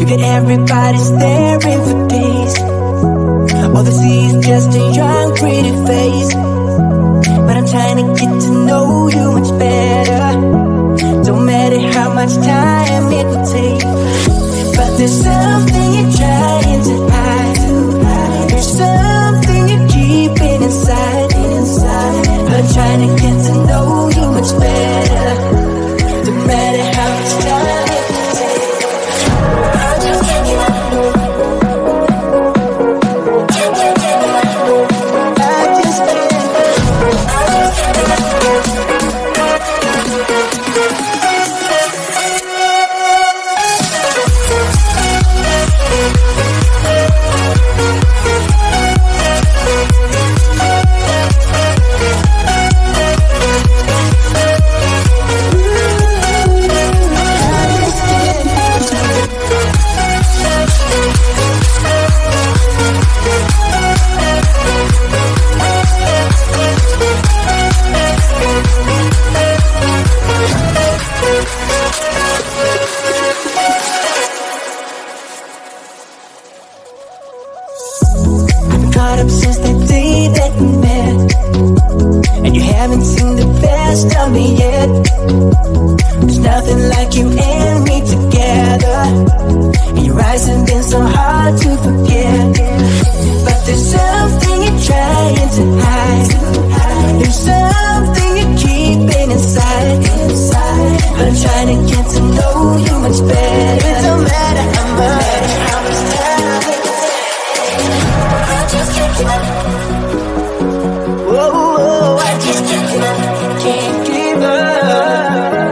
Figured everybody's staring for days. All they see is just a young, pretty face. But I'm trying to get to know you much better. Don't matter how much time it will take. But there's something you're trying to hide. There's something you're keeping inside. I'm trying to get to know you much better. Don't matter how much time it will take. I just can't get enough. Can't give up.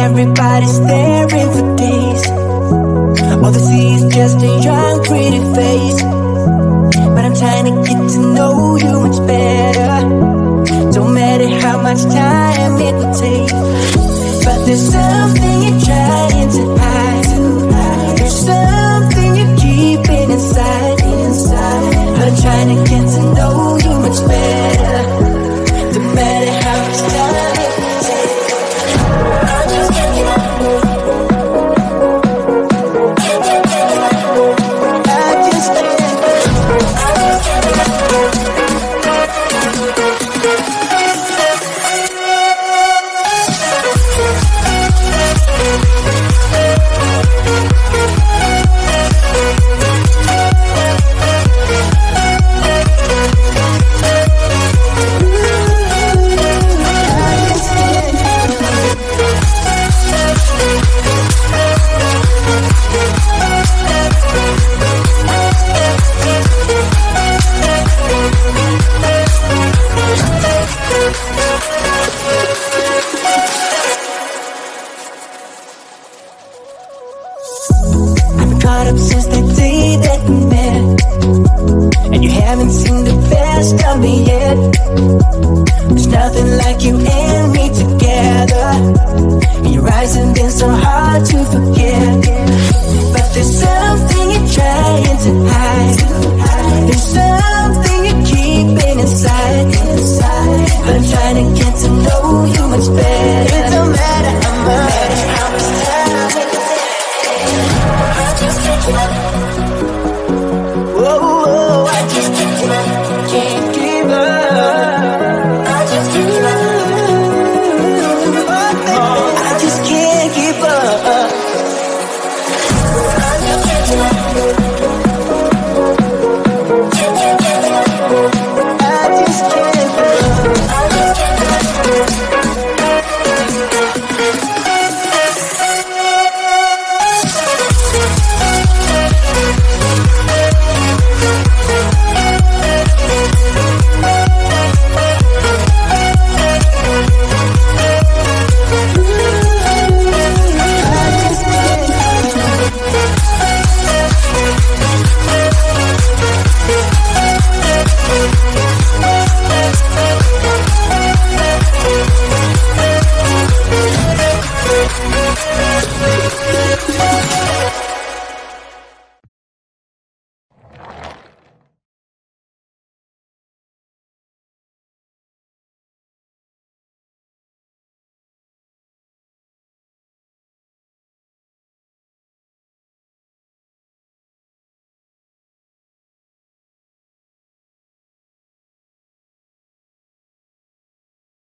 everybody's staring for days. All they see is just a young, pretty face. But I'm trying to get to know you much better. Don't matter how much time it will take. But there's something you're trying to hide. There's something you're keeping inside. I'm trying to get to know you much better. Don't matter how much time it will take. I just can't get up. Since the day that we met, and you haven't seen the best of me yet.